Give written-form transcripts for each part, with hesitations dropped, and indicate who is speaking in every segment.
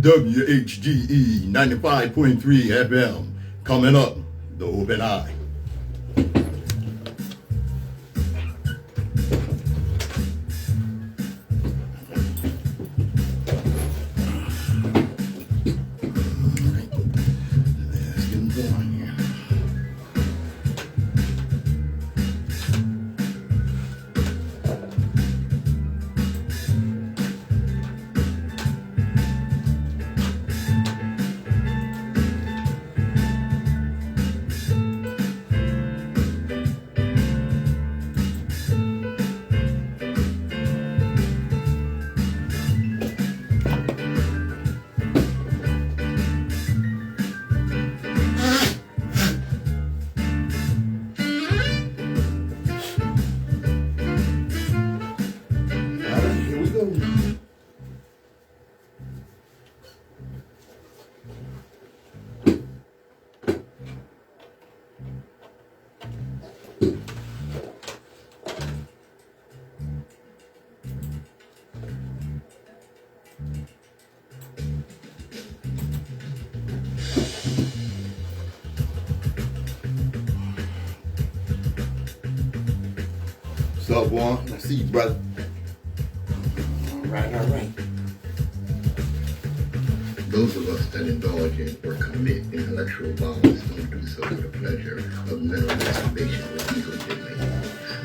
Speaker 1: WHGE 95.3 FM. Coming up, the Open Eye. What's up, Juan? I see you, brother. All right. Those of us that indulge in or commit intellectual violence don't do so for the pleasure of mental masturbation or ego dignity.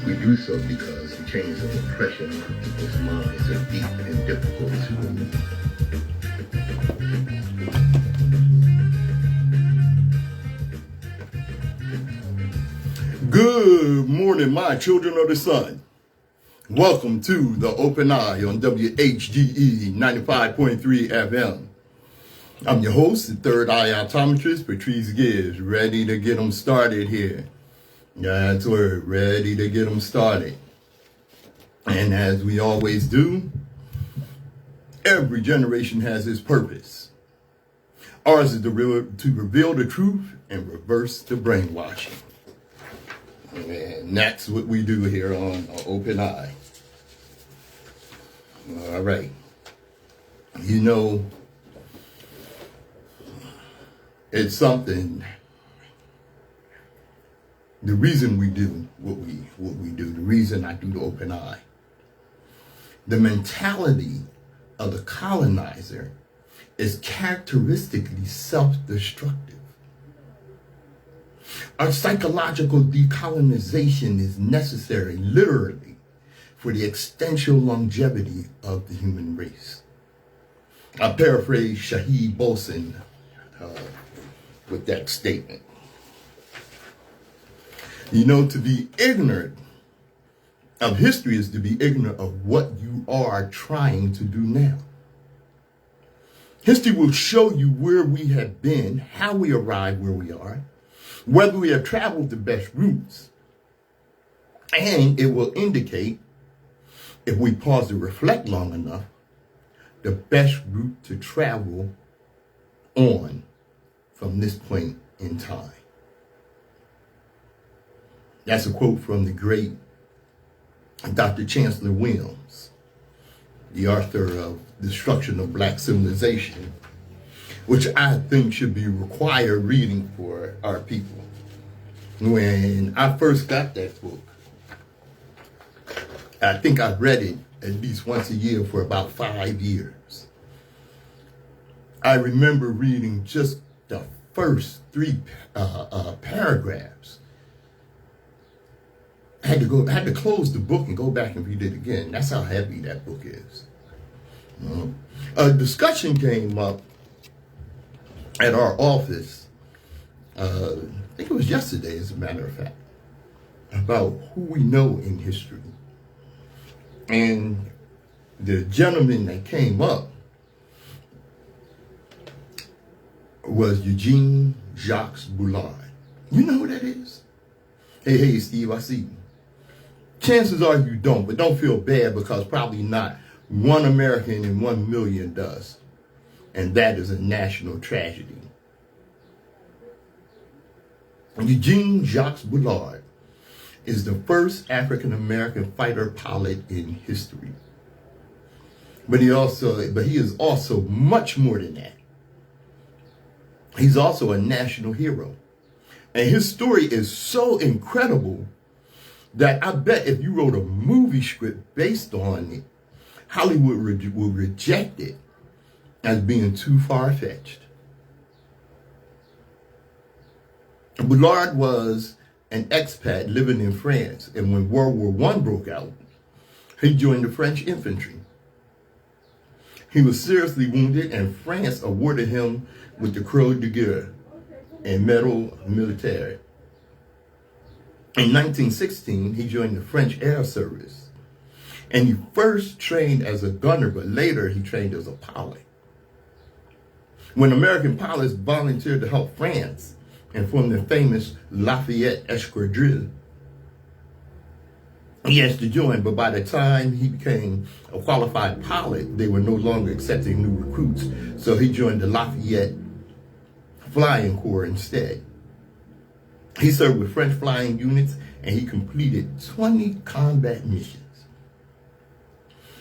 Speaker 1: We do so because the chains of oppression on people's minds are deep and difficult to remove. Good morning, my children of the sun. Welcome to the Open Eye on WHGE 95.3 FM. I'm your host, the third eye optometrist, Patrice Gibbs, ready to get them started here. That's word, ready to get them started. And as we always do, every generation has its purpose. Ours is to reveal the truth and reverse the brainwashing. And that's what we do here on Open Eye. All right. You know, it's something. The reason we do what we do, the reason I do the Open Eye, the mentality of the colonizer is characteristically self-destructive. Our psychological decolonization is necessary, literally, for the extensional longevity of the human race. I paraphrase Shahid Bolson with that statement. You know, to be ignorant of history is to be ignorant of what you are trying to do now. History will show you where we have been, how we arrived where we are, whether we have traveled the best routes, and it will indicate, if we pause to reflect long enough, the best route to travel on from this point in time. That's a quote from the great Dr. Chancellor Williams, the author of Destruction of Black Civilization, which I think should be required reading for our people. When I first got that book, I think I've read it at least once a year for about 5 years. I remember reading just the first 3 paragraphs. I had to close the book and go back and read it again. That's how heavy that book is. A discussion came up at our office, I think it was yesterday, as a matter of fact, about who we know in history. And the gentleman that came up was Eugene Jacques Bullard. You know who that is? Hey, Steve, I see you. Chances are you don't, but don't feel bad, because probably not one American in 1 million does. And that is a national tragedy. Eugene Jacques Bullard is the first African-American fighter pilot in history. But he is also much more than that. He's also a national hero. And his story is so incredible that I bet if you wrote a movie script based on it, Hollywood will reject it as being too far-fetched. Boulard was an expat living in France, and when World War I broke out, he joined the French infantry. He was seriously wounded, and France awarded him with the Croix de Guerre and Medal Militaire. In 1916, he joined the French Air Service, and he first trained as a gunner, but later he trained as a pilot. When American pilots volunteered to help France and formed the famous Lafayette Escadrille, he asked to join, but by the time he became a qualified pilot, they were no longer accepting new recruits, so he joined the Lafayette Flying Corps instead. He served with French flying units, and he completed 20 combat missions.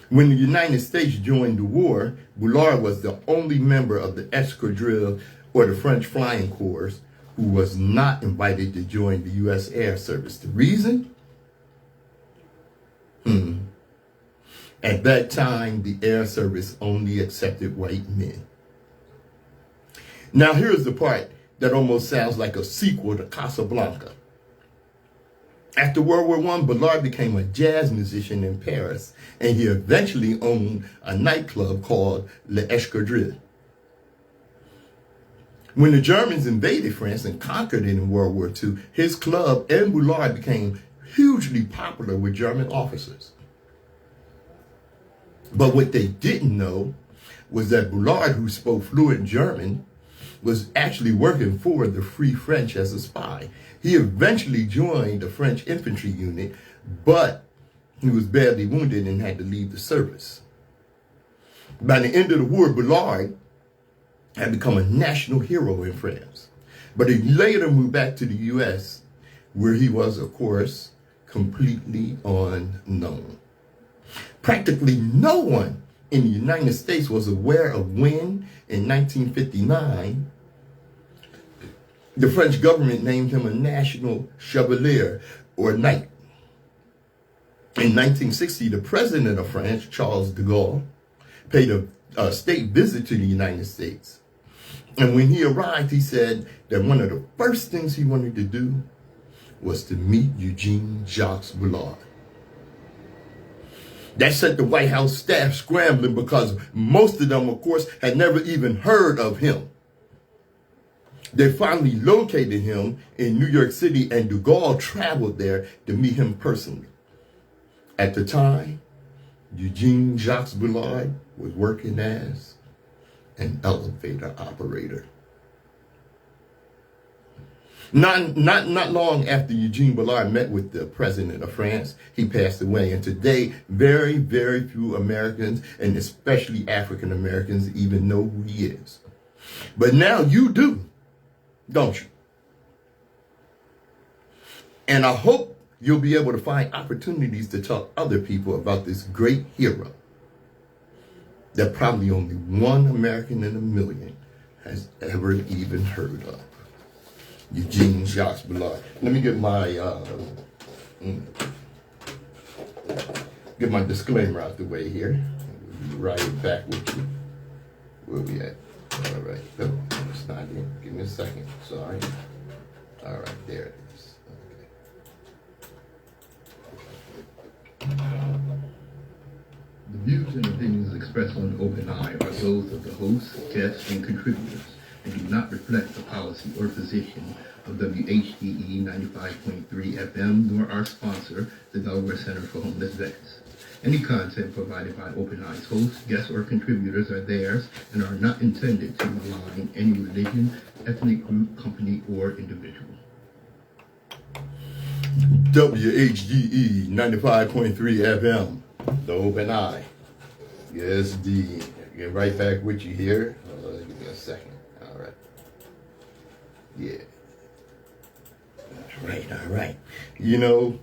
Speaker 1: When the United States joined the war, Boulard was the only member of the Escadrille or the French Flying Corps who was not invited to join the U.S. Air Service. The reason? At that time, the Air Service only accepted white men. Now, here's the part that almost sounds like a sequel to Casablanca. After World War I, Boulard became a jazz musician in Paris, and he eventually owned a nightclub called L'Escadrille. When the Germans invaded France and conquered it in World War II, his club and Boulard became hugely popular with German officers. But what they didn't know was that Boulard, who spoke fluent German, was actually working for the Free French as a spy. He eventually joined the French infantry unit, but he was badly wounded and had to leave the service. By the end of the war, Boulard had become a national hero in France. But he later moved back to the U.S., where he was, of course, completely unknown. Practically no one in the United States was aware of when, in 1959, the French government named him a national chevalier, or knight. In 1960, the president of France, Charles de Gaulle, paid a state visit to the United States. And when he arrived, he said that one of the first things he wanted to do was to meet Eugene Jacques Boulard. That set the White House staff scrambling because most of them, of course, had never even heard of him. They finally located him in New York City, and de Gaulle traveled there to meet him personally. At the time, Eugene Jacques Boulard was working as an elevator operator. Not long after Eugene Boulard met with the president of France, he passed away. And today, very, very few Americans, and especially African Americans, even know who he is. But now you do, don't you? And I hope you'll be able to find opportunities to tell other people about this great hero that probably only one American in a million has ever even heard of. Eugene Jacques Boulard. Let me get my disclaimer out the way here. We'll be right back with you. Where we at? All right. No, it's not here. Give me a second. Sorry. All right. There it is. Okay. The views and opinions expressed on the Open Eye are those of the hosts, guests, and contributors, and do not reflect the policy or position of WHGE 95.3 FM, nor our sponsor, the Delaware Center for Homeless Vets. Any content provided by Open Eye's hosts, guests, or contributors are theirs and are not intended to malign any religion, ethnic group, company, or individual. WHGE 95.3 FM, the Open Eye. Yes, indeed. Get right back with you here. Give me a second. All right. Yeah. All right. You know,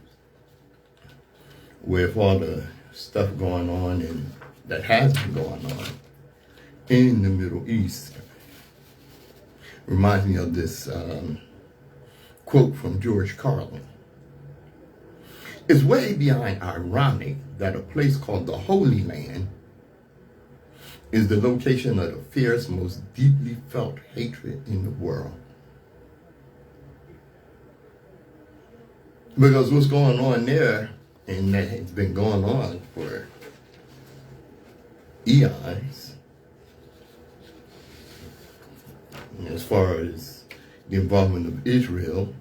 Speaker 1: with all the stuff going on in that has been going on in the Middle East. Reminds me of this quote from George Carlin. It's way beyond ironic that a place called the Holy Land is the location of the fierce, most deeply felt hatred in the world. Because what's going on there, and that has been going on for eons, as far as the involvement of Israel,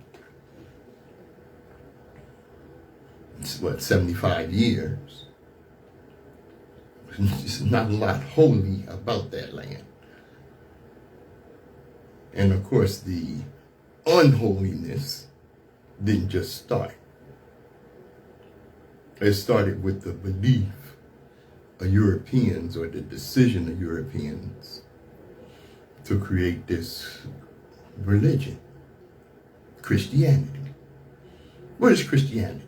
Speaker 1: it's 75 years. There's not a lot holy about that land. And of course, the unholiness didn't just start. It started with the belief of Europeans, or the decision of Europeans, to create this religion, Christianity. What is Christianity?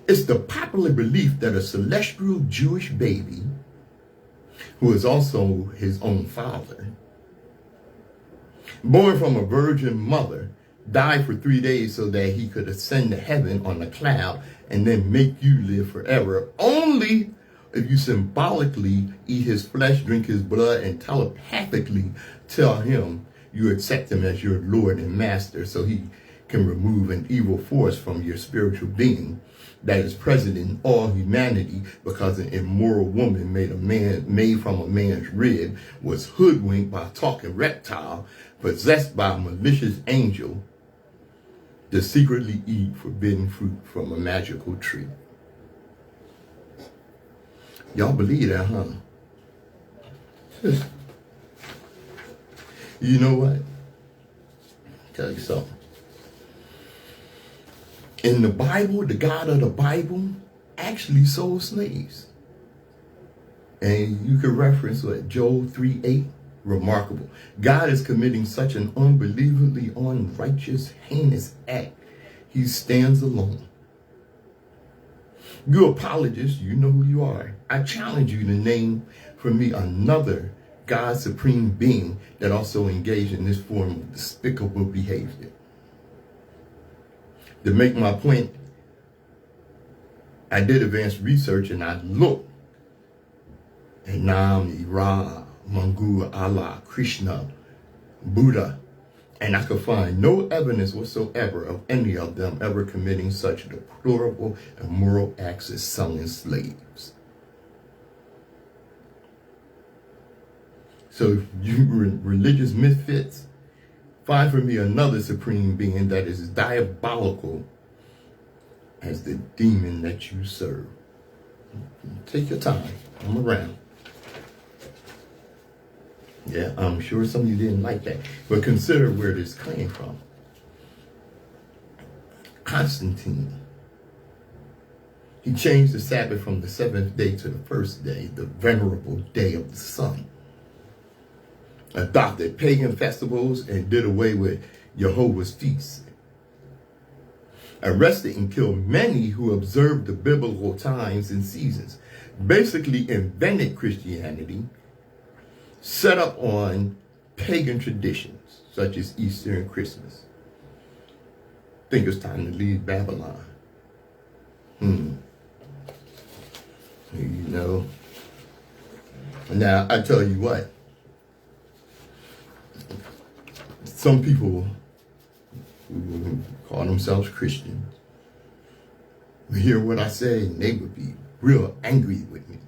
Speaker 1: It's the popular belief that a celestial Jewish baby, who is also his own father, born from a virgin mother, died for 3 days so that he could ascend to heaven on a cloud and then make you live forever, only if you symbolically eat his flesh, drink his blood, and telepathically tell him you accept him as your Lord and Master, so he can remove an evil force from your spiritual being that is present in all humanity, because an immoral woman made from a man's rib was hoodwinked by a talking reptile, possessed by a malicious angel, to secretly eat forbidden fruit from a magical tree. Y'all believe that, huh? You know what? I'll tell you something. In the Bible, the God of the Bible actually sold slaves. And you can reference what, Joel 3:8. Remarkable. God is committing such an unbelievably unrighteous, heinous act. He stands alone. You apologists, you know who you are. I challenge you to name for me another God supreme being that also engaged in this form of despicable behavior. To make my point, I did advanced research and I looked at Nam, Ra, Mangu, Allah, Krishna, Buddha, and I could find no evidence whatsoever of any of them ever committing such deplorable and immoral acts as selling slaves. So if you religious misfits, find for me another supreme being that is as diabolical as the demon that you serve. Take your time. I'm around. Yeah, I'm sure some of you didn't like that. But consider where this came from. Constantine. He changed the Sabbath from the seventh day to the first day, the venerable day of the sun. Adopted pagan festivals and did away with Jehovah's feasts. Arrested and killed many who observed the biblical times and seasons. Basically invented Christianity, set up on pagan traditions such as Easter and Christmas. Think it's time to leave Babylon. You know. Now, I tell you what. Some people who call themselves Christians would hear what I say and they would be real angry with me.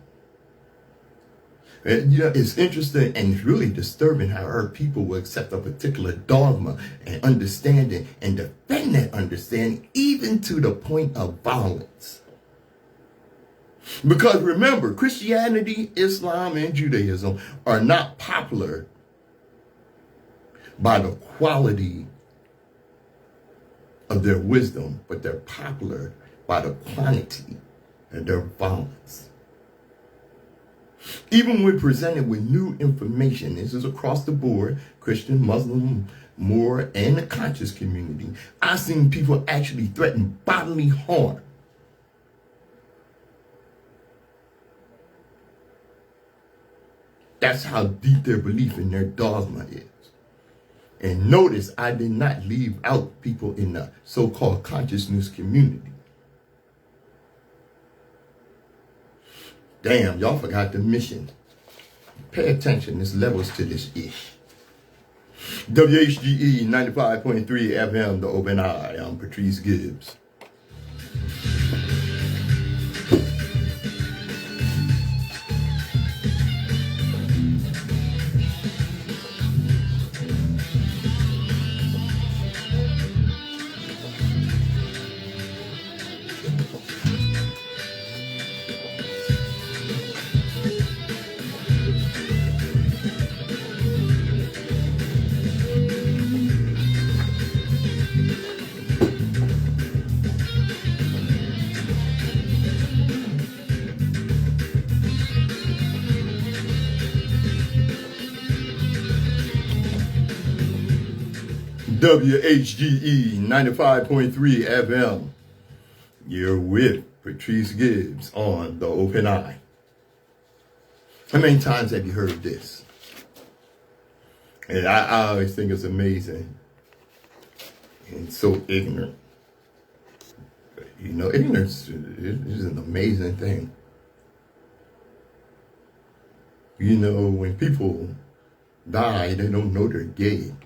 Speaker 1: And, you know, it's interesting and it's really disturbing how our people will accept a particular dogma and understanding and defend that understanding even to the point of violence. Because remember, Christianity, Islam, and Judaism are not popular by the quality of their wisdom, but they're popular by the quantity of their violence. Even when presented with new information, this is across the board, Christian, Muslim, Moor, and the conscious community, I've seen people actually threaten bodily harm That's how deep their belief in their dogma is. And notice I did not leave out people in the so-called consciousness community. Damn, y'all forgot the mission. Pay attention, there's levels to this ish. WHGE 95.3 FM, The Open Eye. I'm Patrice Gibbs. WHGE 95.3 FM. You're with Patrice Gibbs on The Open Eye. How many times have you heard this? And I always think it's amazing and so ignorant. You know, ignorance is an amazing thing. You know, when people die, they don't know they're dead.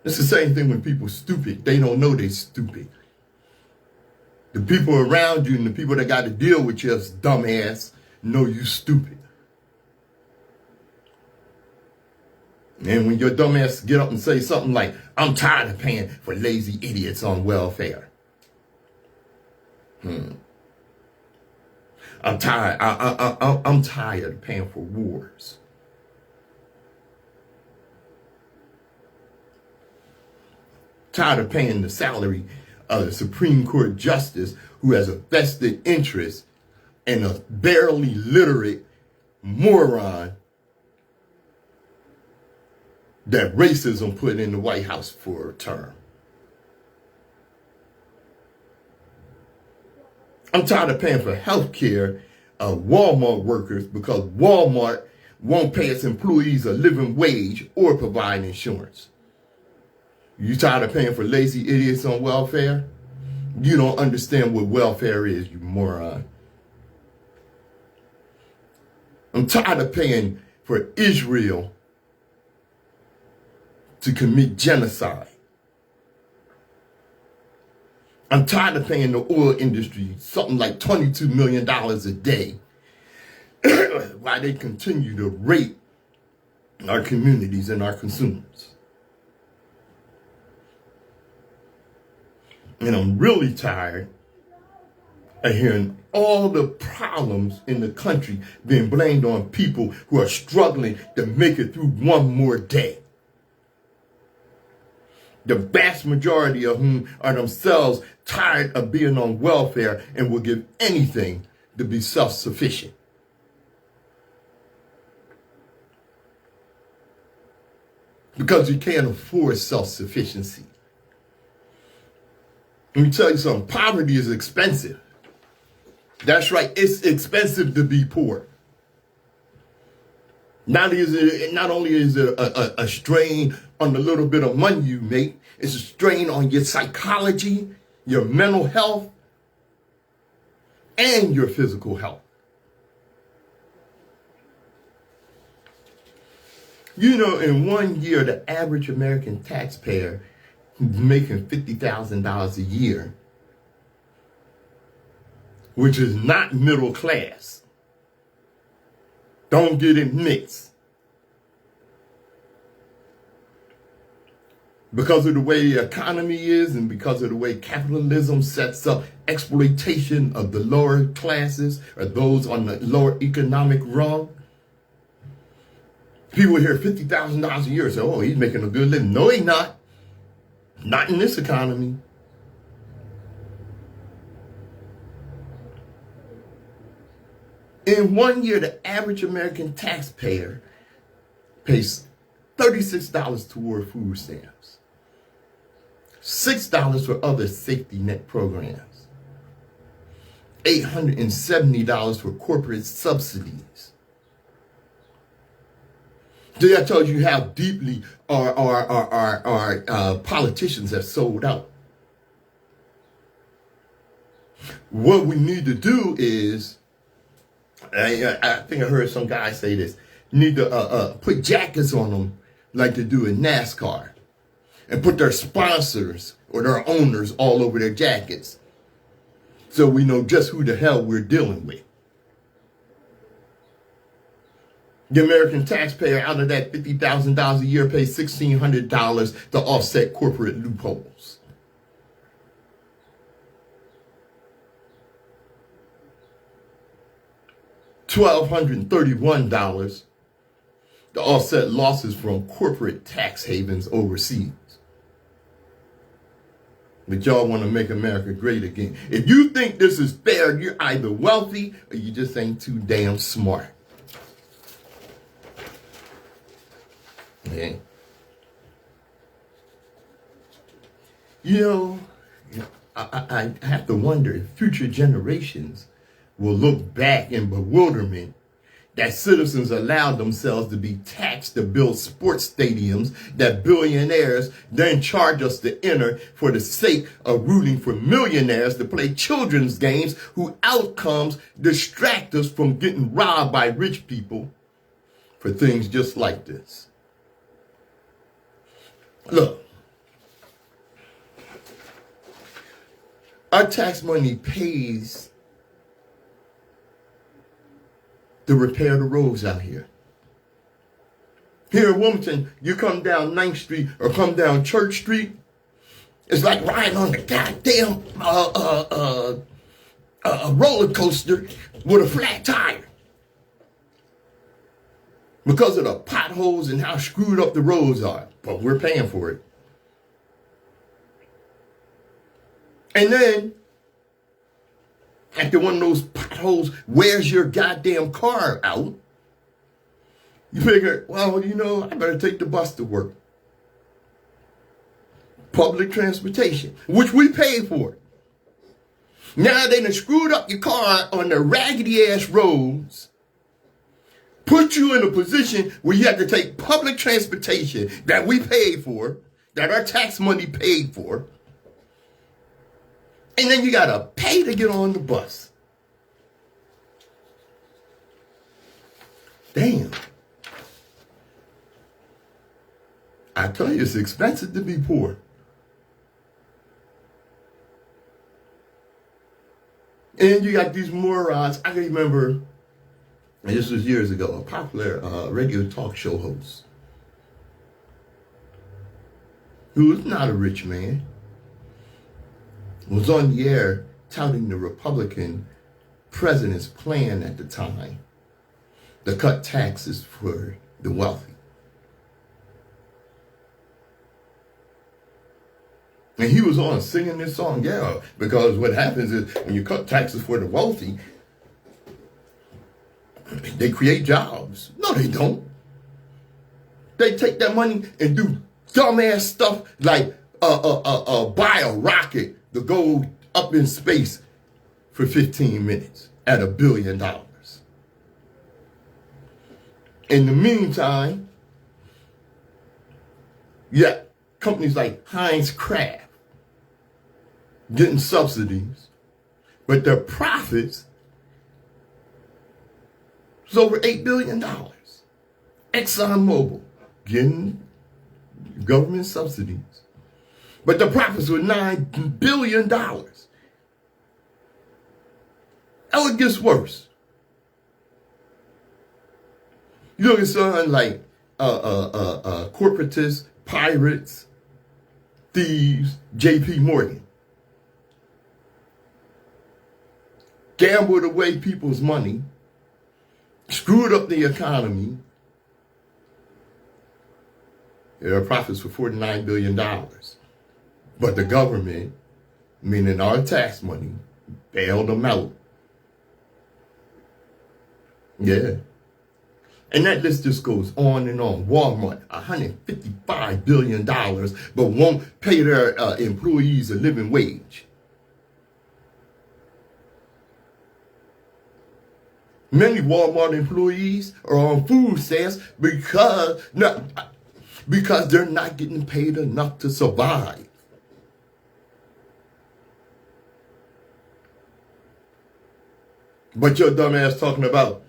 Speaker 1: It's the same thing when people stupid. They don't know they're stupid. The people around you and the people that got to deal with you as dumbass know you stupid. And when your dumbass get up and say something like, I'm tired of paying for lazy idiots on welfare. I'm tired. I'm tired of paying for wars. Tired of paying the salary of a Supreme Court justice who has a vested interest in a barely literate moron that racism put in the White House for a term. I'm tired of paying for health care of Walmart workers because Walmart won't pay its employees a living wage or provide insurance. You tired of paying for lazy idiots on welfare? You don't understand what welfare is, you moron. I'm tired of paying for Israel to commit genocide. I'm tired of paying the oil industry something like $22 million a day while they continue to rape our communities and our consumers. And I'm really tired of hearing all the problems in the country being blamed on people who are struggling to make it through one more day. The vast majority of whom are themselves tired of being on welfare and will give anything to be self-sufficient. Because you can't afford self-sufficiency. Let me tell you something, poverty is expensive. That's right, it's expensive to be poor. Not only is it a strain on the little bit of money you make, it's a strain on your psychology, your mental health, and your physical health. You know, in 1 year, the average American taxpayer making $50,000 a year, which is not middle class. Don't get it mixed. Because of the way the economy is and because of the way capitalism sets up exploitation of the lower classes or those on the lower economic rung, people hear $50,000 a year and say, oh, he's making a good living. No, he's not. Not in this economy. In 1 year, the average American taxpayer pays $36 toward food stamps, $6 for other safety net programs, $870 for corporate subsidies, So that tells you how deeply our politicians have sold out. What we need to do is, I think I heard some guy say this, need to put jackets on them like they do in NASCAR and put their sponsors or their owners all over their jackets so we know just who the hell we're dealing with. The American taxpayer out of that $50,000 a year pays $1,600 to offset corporate loopholes. $1,231 to offset losses from corporate tax havens overseas. But y'all want to make America great again. If you think this is fair, you're either wealthy or you just ain't too damn smart. Okay. You know, I have to wonder if future generations will look back in bewilderment that citizens allowed themselves to be taxed to build sports stadiums that billionaires then charge us to enter for the sake of rooting for millionaires to play children's games whose outcomes distract us from getting robbed by rich people for things just like this. Look, our tax money pays to repair the roads out here. Here in Wilmington, you come down 9th Street or come down Church Street, it's like riding on the goddamn roller coaster with a flat tire. Because of the potholes and how screwed up the roads are. But we're paying for it. And then, after one of those potholes wears your goddamn car out, you figure, well, you know, I better take the bus to work. Public transportation, which we pay for. Now they done screwed up your car on the raggedy ass roads, put you in a position where you have to take public transportation that we paid for, that our tax money paid for, and then you gotta pay to get on the bus. Damn. I tell you, it's expensive to be poor. And you got these morons. I can remember, and this was years ago, a popular radio talk show host who was not a rich man, was on the air touting the Republican president's plan at the time to cut taxes for the wealthy. And he was on singing this song, yeah, because what happens is when you cut taxes for the wealthy, they create jobs. No, they don't. They take that money and do dumbass stuff like buy a rocket to go up in space for 15 minutes at $1 billion. In the meantime, yeah, companies like Heinz Kraft getting subsidies, but their profits is over $8 billion. ExxonMobil getting government subsidies, but the profits were $9 billion. Oh, it gets worse. You look at something like corporatists, pirates, thieves, J.P. Morgan. Gambled away people's money, screwed up the economy. Their profits were $49 billion. But the government, meaning our tax money, bailed them out. Yeah. And that list just goes on and on. Walmart, $155 billion, but won't pay their employees a living wage. Many Walmart employees are on food stamps because they're not getting paid enough to survive. But your dumb ass talking about,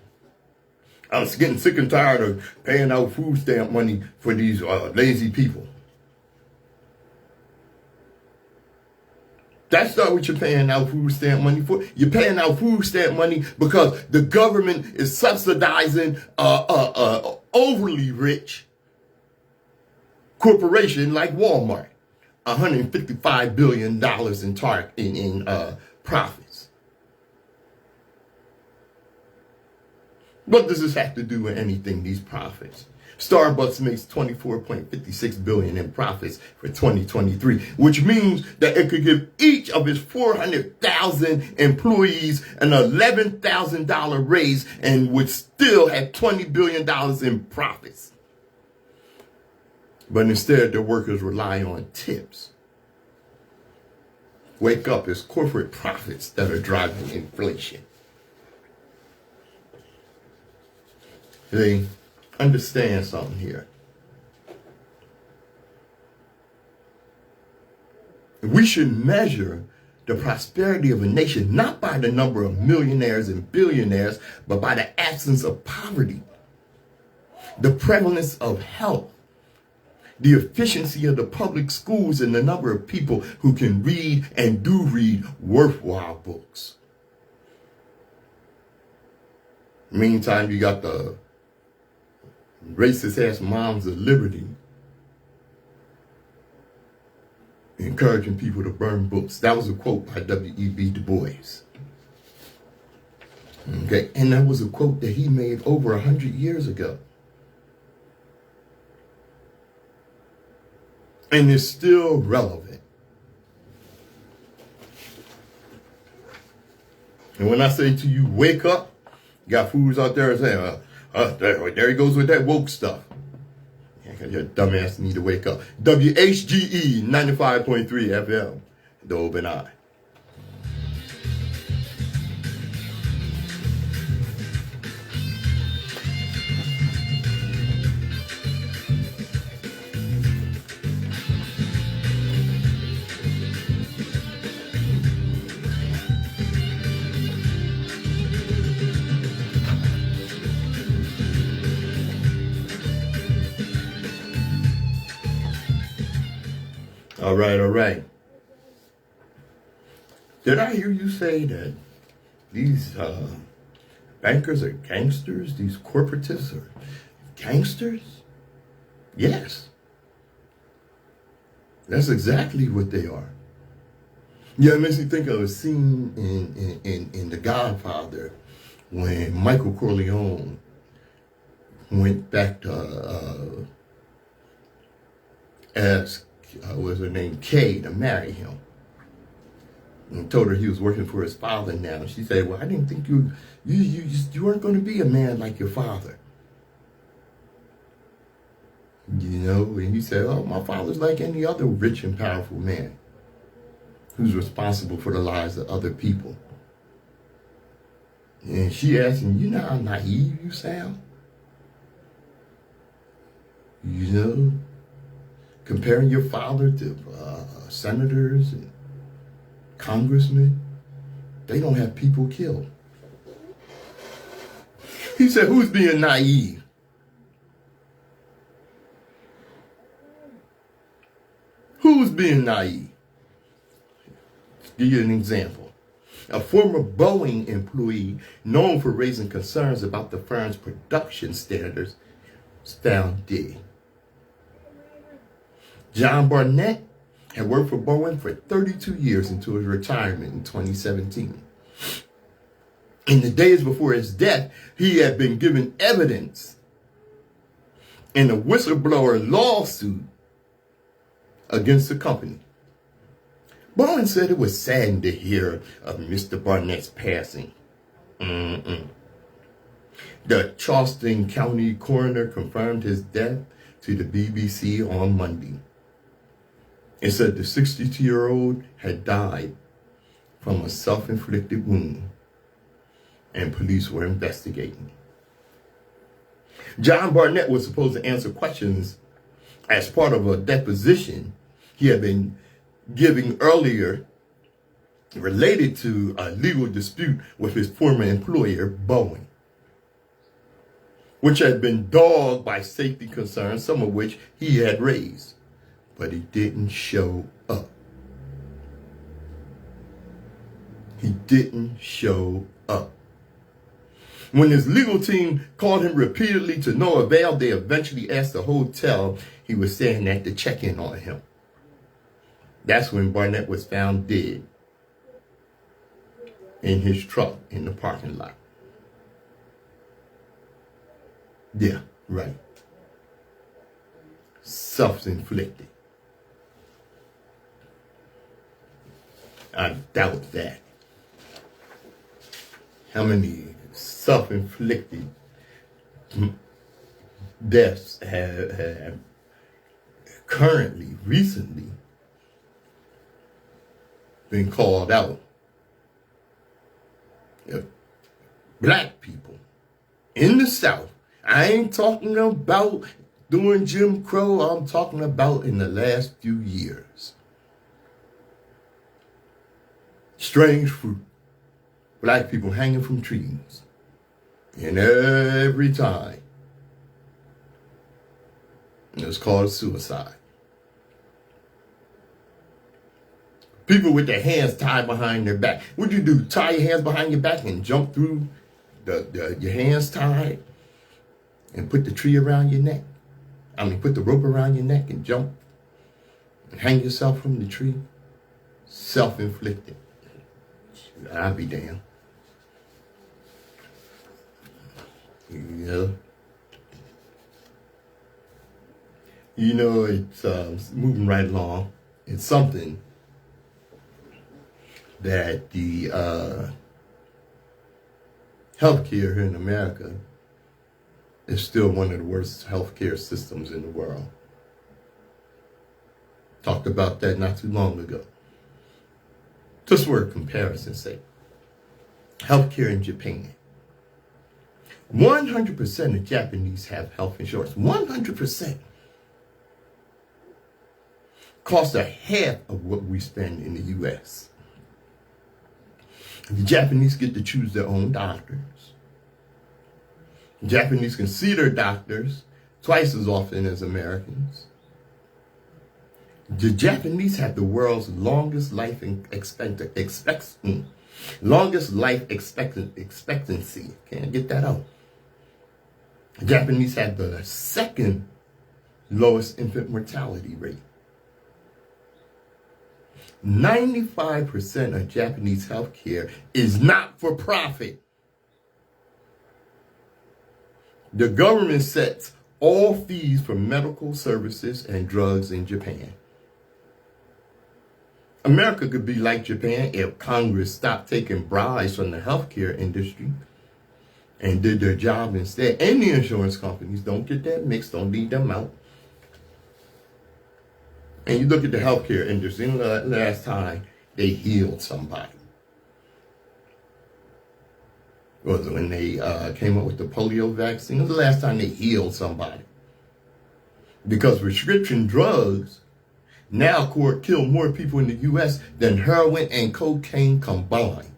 Speaker 1: I'm getting sick and tired of paying out food stamp money for these lazy people. That's not what you're paying out food stamp money for. You're paying out food stamp money because the government is subsidizing overly rich corporation like Walmart. $155 billion in profits. What does this have to do with anything, these profits? Starbucks makes $24.56 billion in profits for 2023, which means that it could give each of its 400,000 employees an $11,000 raise and would still have $20 billion in profits. But instead, the workers rely on tips. Wake up, it's corporate profits that are driving inflation. They understand something here. We should measure the prosperity of a nation not by the number of millionaires and billionaires, but by the absence of poverty, the prevalence of health, the efficiency of the public schools, and the number of people who can read and do read worthwhile books. Meantime, you got the racist ass moms of liberty encouraging people to burn books. That was a quote by W.E.B. Du Bois. Okay, and that was a quote that he made over 100 years ago. And it's still relevant. And when I say to you, wake up, you got fools out there saying, there he goes with that woke stuff. Yeah, your dumbass need to wake up. WHGE 95.3 FM, the Open Eye. All right. Did I hear you say that these bankers are gangsters? These corporatists are gangsters? Yes. That's exactly what they are. Yeah, it makes me think of a scene in The Godfather when Michael Corleone went back to ask was her name Kay to marry him, and told her he was working for his father now. And she said, "Well, I didn't think you weren't going to be a man like your father." You know, and he said, "Oh, my father's like any other rich and powerful man who's responsible for the lives of other people." And she asked him, "You know how naive you sound? You know, comparing your father to senators and congressmen, they don't have people killed." He said, "Who's being naive?" Who's being naive? Give you an example. A former Boeing employee known for raising concerns about the firm's production standards was found dead. John Barnett had worked for Boeing for 32 years until his retirement in 2017. In the days before his death, he had been given evidence in a whistleblower lawsuit against the company. Boeing said it was saddened to hear of Mr. Barnett's passing. The Charleston County coroner confirmed his death to the BBC on Monday. It said the 62-year-old had died from a self-inflicted wound. and police were investigating. John Barnett was supposed to answer questions as part of a deposition he had been giving earlier related to a legal dispute with his former employer, Boeing, which had been dogged by safety concerns, some of which he had raised. But he didn't show up. He didn't show up. When his legal team called him repeatedly to no avail, they eventually asked the hotel he was staying at to check in on him. That's when Barnett was found dead in his truck in the parking lot. Yeah, right. Self-inflicted. I doubt that. How many self-inflicted deaths have recently been called out? Black people in the South. I ain't talking about during Jim Crow. I'm talking about in the last few years. Strange fruit. Black people hanging from trees. And every time it's called suicide. People with their hands tied behind their back. What do you do? Tie your hands behind your back and jump through your hands tied and put the tree around your neck? Put the rope around your neck and jump and hang yourself from the tree? Self-inflicted. I'll be damned. Yeah. You know, it's moving right along. It's something that the healthcare here in America is still one of the worst healthcare systems in the world. Talked about that not too long ago. Just for comparison's sake. Healthcare in Japan. 100% of Japanese have health insurance. 100%. Costs a half of what we spend in the U.S. The Japanese get to choose their own doctors. The Japanese can see their doctors twice as often as Americans. The Japanese have the world's longest life expectancy. Can't get that out. The Japanese have the second lowest infant mortality rate. 95% of Japanese healthcare is not for profit. The government sets all fees for medical services and drugs in Japan. America could be like Japan if Congress stopped taking bribes from the healthcare industry and did their job instead. And the insurance companies, don't get that mixed, don't leave them out. And you look at the healthcare industry, the last time they healed somebody was when they came up with the polio vaccine. It was the last time they healed somebody. Because prescription drugs now kill more people in the U.S. than heroin and cocaine combined.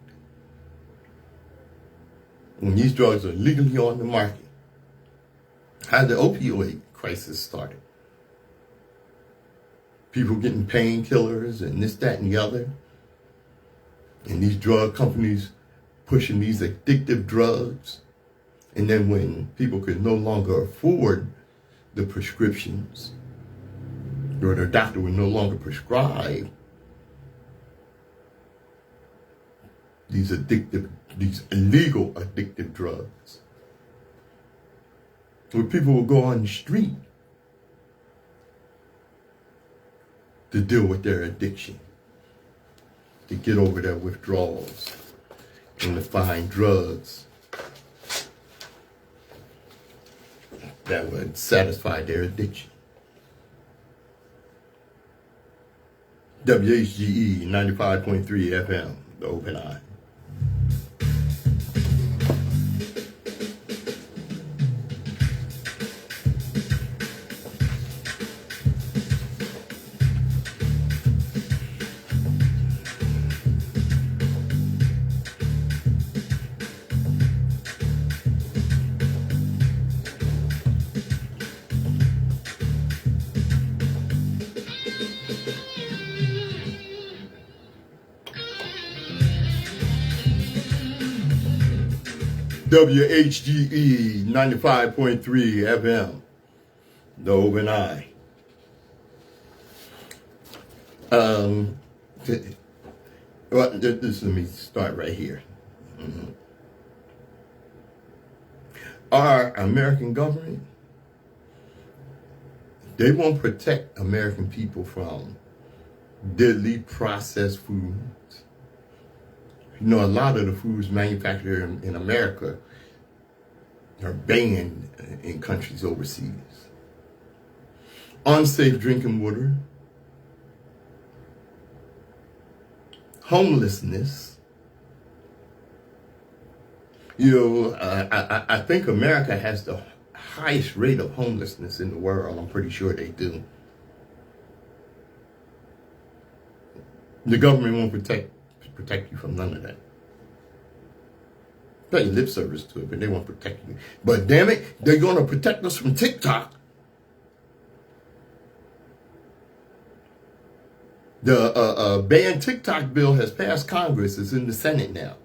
Speaker 1: When these drugs are legally on the market. How the opioid crisis started. People getting painkillers and this, that, and the other. And these drug companies pushing these addictive drugs. And then when people could no longer afford the prescriptions, or their doctor would no longer prescribe these illegal addictive drugs, where people will go on the street to deal with their addiction, to get over their withdrawals, and to find drugs that would satisfy their addiction. WHGE 95.3 FM, the Open Eye. WHGE 95.3 FM, the Open Eye. Let me start right here. Our American government, they won't protect American people from deadly processed foods. You know, a lot of the foods manufactured in America are banned in countries overseas. Unsafe drinking water, homelessness. You know, I think America has the highest rate of homelessness in the world. I'm pretty sure they do. The government won't protect you from none of that. Pay lip service to it, but they won't protect you. But damn it, they're going to protect us from TikTok. The ban TikTok bill has passed Congress. It's in the Senate now.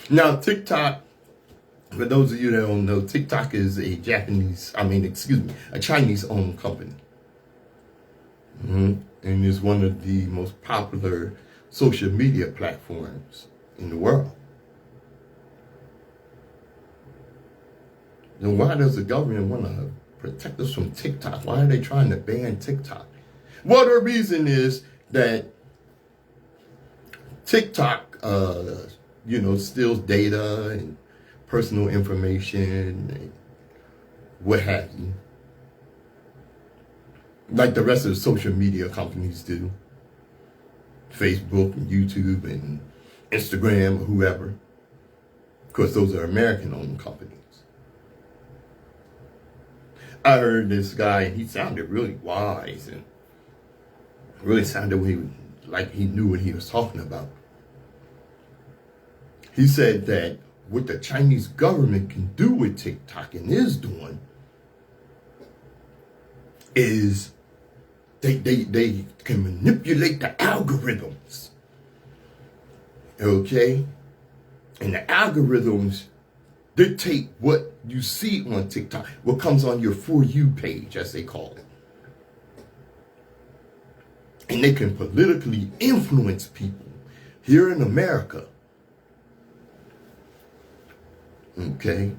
Speaker 1: Now, TikTok, for those of you that don't know, TikTok is a Chinese-owned company. And is one of the most popular social media platforms in the world. Then why does the government want to protect us from TikTok? Why are they trying to ban TikTok? Well, the reason is that TikTok, steals data and personal information and what have you. Like the rest of the social media companies do. Facebook and YouTube and Instagram or whoever. Of course, those are American-owned companies. I heard this guy, and he sounded really wise and really sounded like he knew what he was talking about. He said that what the Chinese government can do with TikTok and is doing is they can manipulate the algorithms. Okay? And the algorithms dictate what you see on TikTok, what comes on your For You page, as they call it. And they can politically influence people here in America. Okay?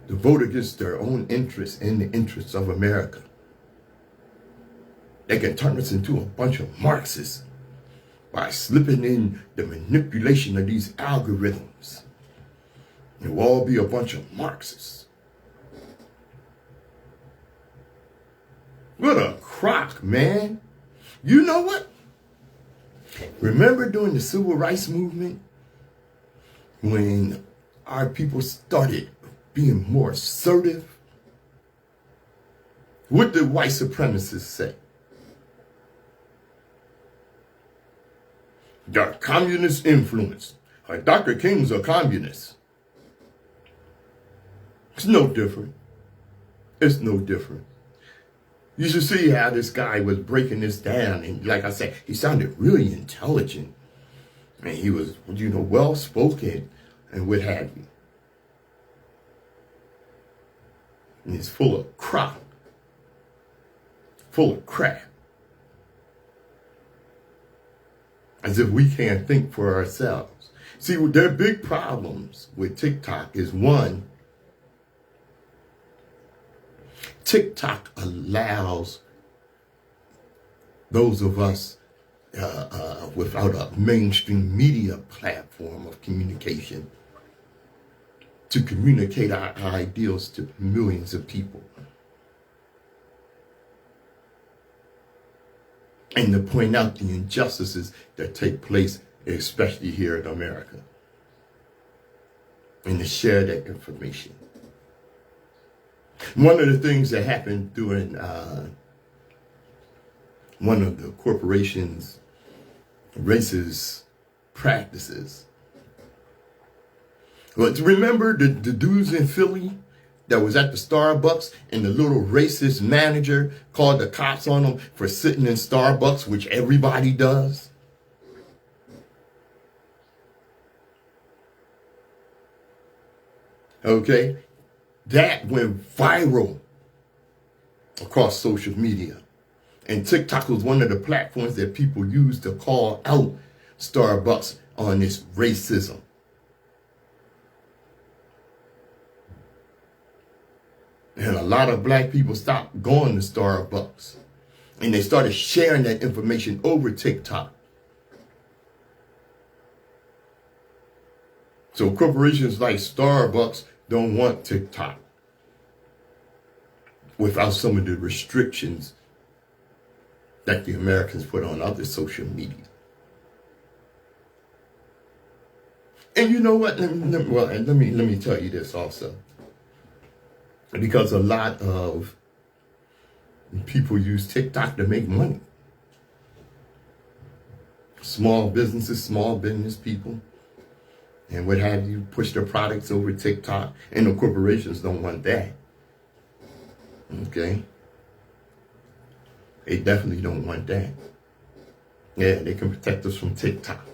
Speaker 1: To vote against their own interests and the interests of America. They can turn us into a bunch of Marxists by slipping in the manipulation of these algorithms. It will all be a bunch of Marxists. What a crock, man. You know what? Remember during the Civil Rights Movement, when our people started being more assertive? What did white supremacists say? They're communist influence. Dr. King's a communist. It's no different. It's no different. You should see how this guy was breaking this down. And like I said, he sounded really intelligent. And he was, well-spoken and what have you. And he's full of crap. Full of crap. As if we can't think for ourselves. See, their big problems with TikTok is, one, TikTok allows those of us without a mainstream media platform of communication to communicate our ideals to millions of people. And to point out the injustices that take place, especially here in America. And to share that information. One of the things that happened during one of the corporation's racist practices. But remember the dudes in Philly that was at the Starbucks and the little racist manager called the cops on them for sitting in Starbucks, which everybody does? Okay? That went viral across social media. And TikTok was one of the platforms that people used to call out Starbucks on this racism. And a lot of black people stopped going to Starbucks. And they started sharing that information over TikTok. So corporations like Starbucks don't want TikTok without some of the restrictions that the Americans put on other social media. And you know what? Let me tell you this also. Because a lot of people use TikTok to make money. Small businesses, small business people, and what have you, push their products over TikTok. And the corporations don't want that. Okay? They definitely don't want that. Yeah, they can protect us from TikTok.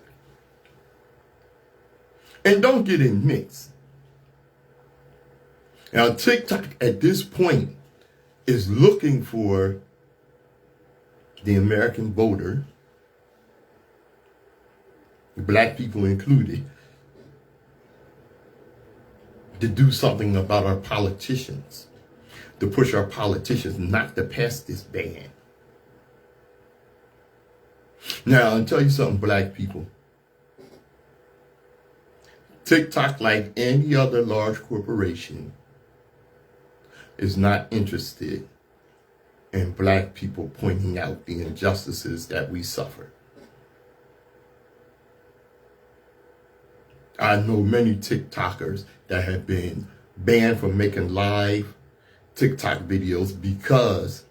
Speaker 1: And don't get it mixed. Now, TikTok at this point is looking for the American voter, black people included, to do something about our politicians, to push our politicians not to pass this ban. Now, I'll tell you something, black people. TikTok, like any other large corporation, is not interested in black people pointing out the injustices that we suffer. I know many TikTokers that have been banned from making live TikTok videos because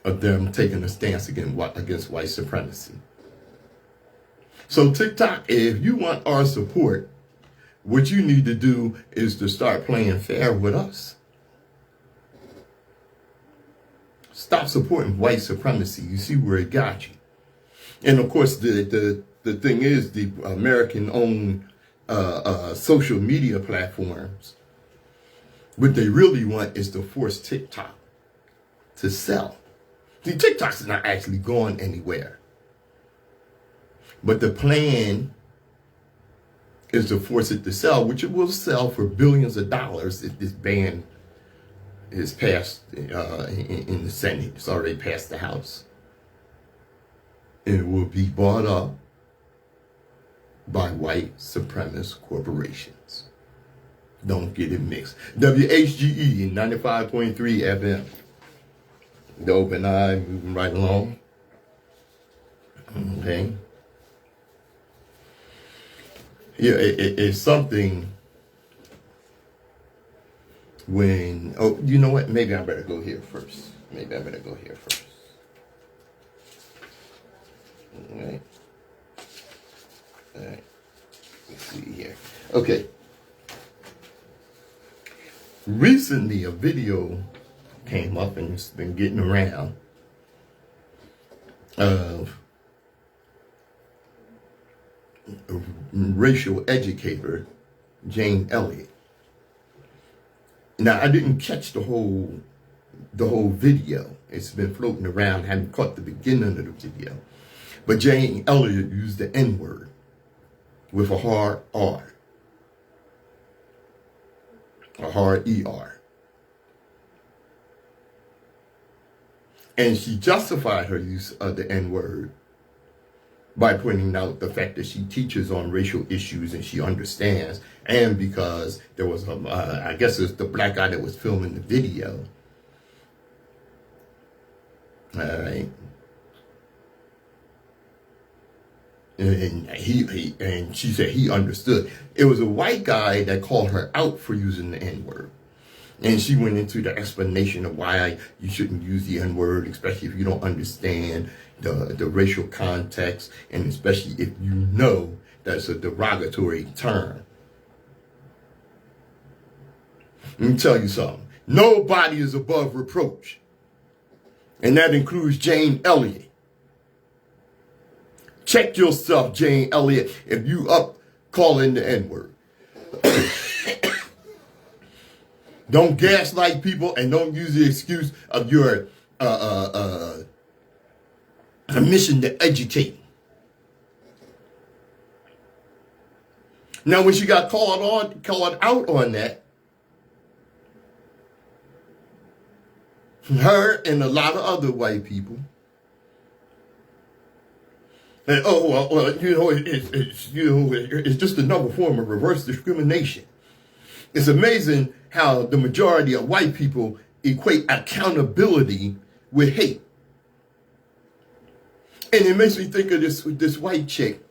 Speaker 1: of them taking a stance against white supremacy. So TikTok, if you want our support, what you need to do is to start playing fair with us. Stop supporting white supremacy. You see where it got you. And of course, the thing is, the American-owned social media platforms, what they really want is to force TikTok to sell. See, TikTok's not actually going anywhere. But the plan is to force it to sell, which it will sell for billions of dollars if this ban is passed in the Senate. It's already passed the House. And it will be bought up by white supremacist corporations. Don't get it mixed. WHGE 95.3 FM. The Open Eye, moving right along. Okay. Yeah, it's something when, oh, you know what? Maybe I better go here first. All right. Let's see here. Okay. Recently, a video came up and it's been getting around of a racial educator, Jane Elliott. Now, I didn't catch the whole video. It's been floating around. I haven't caught the beginning of the video. But Jane Elliott used the N-word with a hard R, a hard ER. And she justified her use of the N-word by pointing out the fact that she teaches on racial issues and she understands, and because there was I guess it's the black guy that was filming the video. All right. And she said he understood. It was a white guy that called her out for using the N-word. And she went into the explanation of why you shouldn't use the N-word, especially if you don't understand the racial context, and especially if you know that's a derogatory term. Let me tell you something. Nobody is above reproach. And that includes Jane Elliott. Check yourself, Jane Elliott, if you up calling the N-word. Don't gaslight people, and don't use the excuse of your mission to educate. Now, when she got called out on that, her and a lot of other white people, and it's just another form of reverse discrimination. It's amazing how the majority of white people equate accountability with hate. And it makes me think of this white chick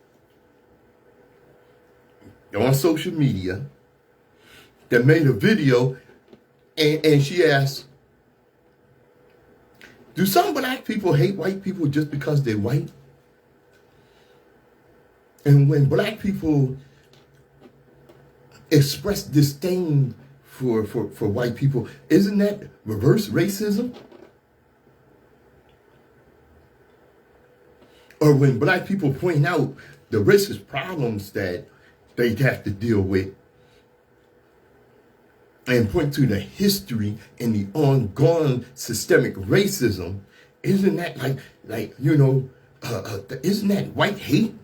Speaker 1: on social media that made a video, and she asked, do some black people hate white people just because they're white? And when black people express disdain for white people, isn't that reverse racism? Or when black people point out the racist problems that they have to deal with and point to the history and the ongoing systemic racism, isn't that isn't that white hate?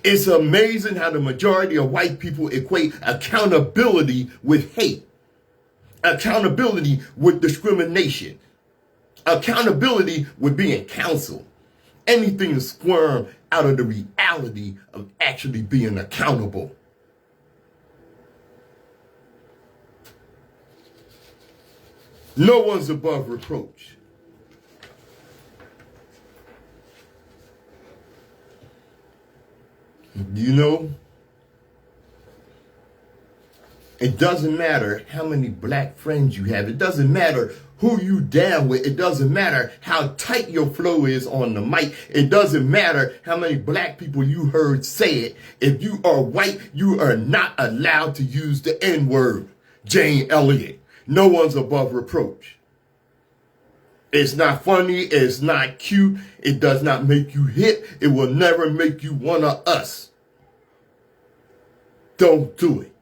Speaker 1: It's amazing how the majority of white people equate accountability with hate, accountability with discrimination, accountability with being counseled. Anything to squirm out of the reality of actually being accountable. No one's above reproach. You know, it doesn't matter how many black friends you have. It doesn't matter who you down with. It doesn't matter how tight your flow is on the mic. It doesn't matter how many black people you heard say it. If you are white, you are not allowed to use the N-word. Jane Elliott. No one's above reproach. It's not funny. It's not cute. It does not make you hip. It will never make you one of us. Don't do it.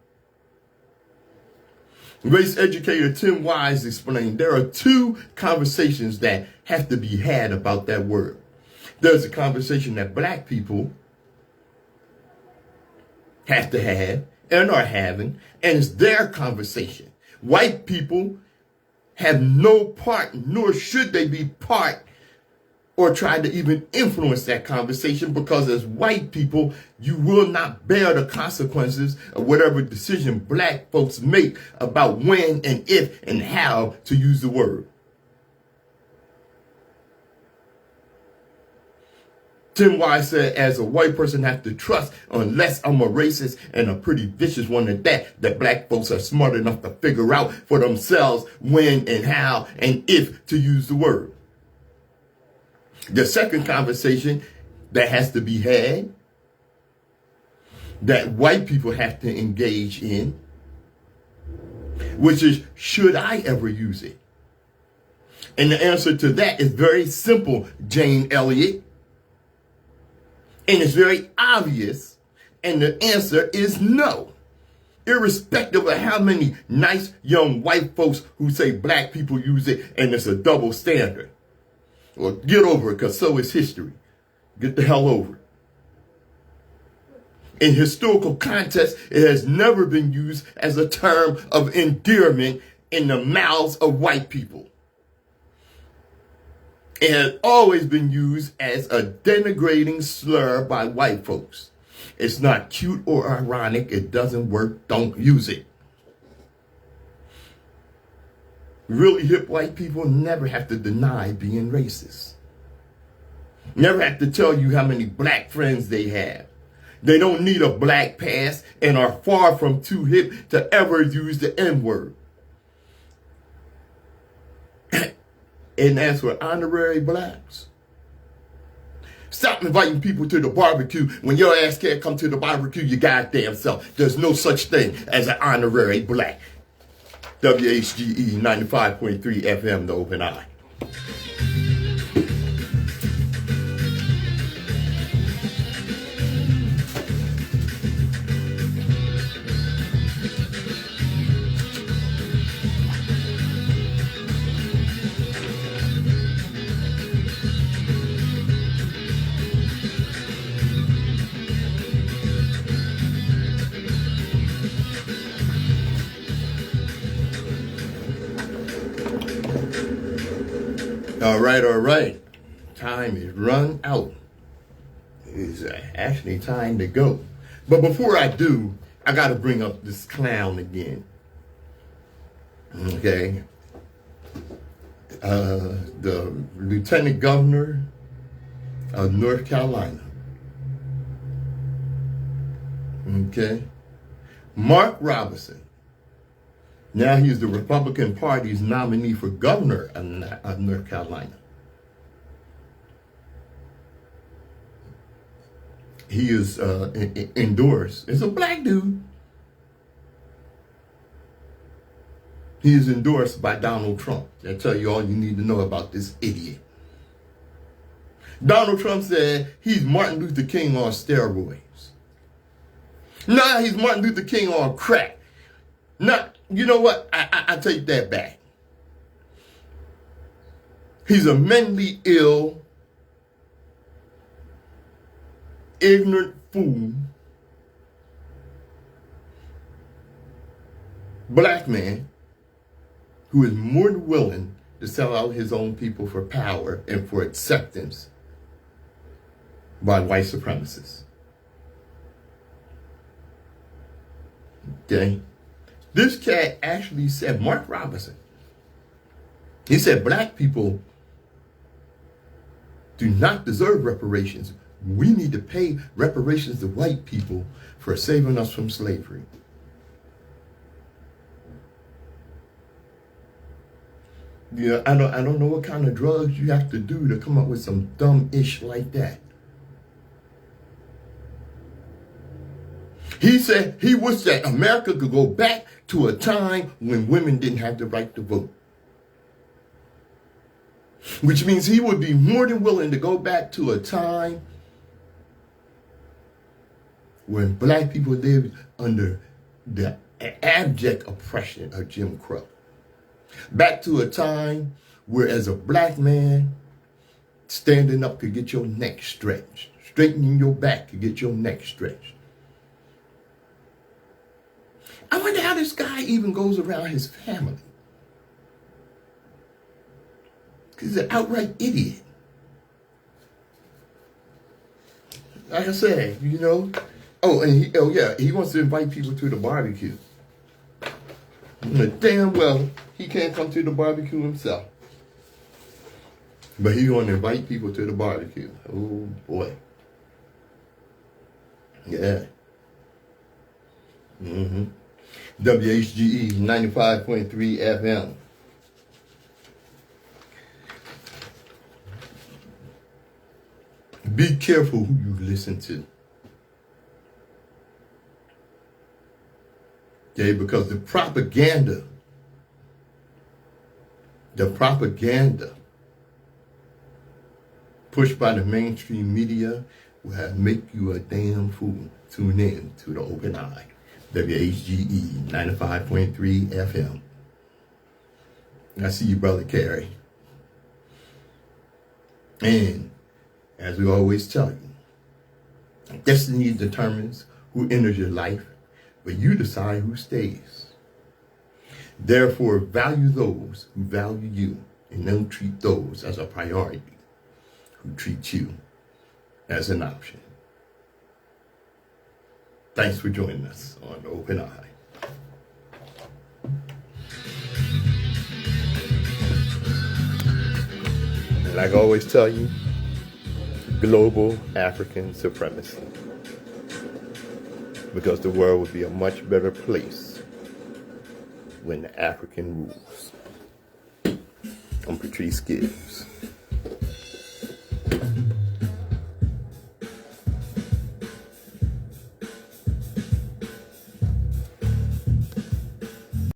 Speaker 1: Race educator Tim Wise explained there are two conversations that have to be had about that word. There's a conversation that black people have to have and are having, and it's their conversation. White people have no part, nor should they be part or try to even influence that conversation, because as white people, you will not bear the consequences of whatever decision black folks make about when and if and how to use the word. Tim Wise said, as a white person, I have to trust, unless I'm a racist and a pretty vicious one at that black folks are smart enough to figure out for themselves when and how and if to use the word. The second conversation that has to be had, that white people have to engage in, which is, should I ever use it? And the answer to that is very simple, Jane Elliott. And it's very obvious. And the answer is no. Irrespective of how many nice young white folks who say black people use it and it's a double standard. Well, get over it, because so is history. Get the hell over it. In historical context, it has never been used as a term of endearment in the mouths of white people. It has always been used as a denigrating slur by white folks. It's not cute or ironic. It doesn't work. Don't use it. Really hip white people never have to deny being racist. Never have to tell you how many black friends they have. They don't need a black pass and are far from too hip to ever use the N-word. And as for honorary blacks, stop inviting people to the barbecue when your ass can't come to the barbecue your goddamn self. There's no such thing as an honorary black. WHGE 95.3 FM, The Open Eye. All right. Time is run out. It's actually time to go. But before I do, I got to bring up this clown again. Okay. The Lieutenant Governor of North Carolina. Okay. Mark Robinson. Now he's the Republican Party's nominee for governor of North Carolina. He is endorsed. It's a black dude. He is endorsed by Donald Trump. That tell you all you need to know about this idiot. Donald Trump said he's Martin Luther King on steroids. Nah, he's Martin Luther King on crack. Nah, you know what? I take that back. He's a mentally ill, ignorant fool, black man who is more than willing to sell out his own people for power and for acceptance by white supremacists. Okay? This cat actually said, Mark Robinson, he said black people do not deserve reparations. We need to pay reparations to white people for saving us from slavery. Yeah, I don't know what kind of drugs you have to do to come up with some dumb ish like that. He said he wished that America could go back to a time when women didn't have the right to vote. Which means he would be more than willing to go back to a time when black people lived under the abject oppression of Jim Crow. Back to a time where as a black man, standing up could get your neck stretched. Straightening your back could get your neck stretched. I wonder how this guy even goes around his family. Because he's an outright idiot. Like I said, you know. He wants to invite people to the barbecue. But damn well, he can't come to the barbecue himself. But he's going to invite people to the barbecue. Oh, boy. Yeah. WHGE 95.3 FM. Be careful who you listen to. Okay, because the propaganda pushed by the mainstream media will make you a damn fool. Tune in to the Open Eye. WHGE 95.3 FM. I see you, Brother Carey. And as we always tell you, destiny determines who enters your life, but you decide who stays. Therefore, value those who value you, and don't treat those as a priority who treat you as an option. Thanks for joining us on the Open Eye. And like I always tell you, global African supremacy. Because the world would be a much better place when the African rules. I'm Patrice Gibbs.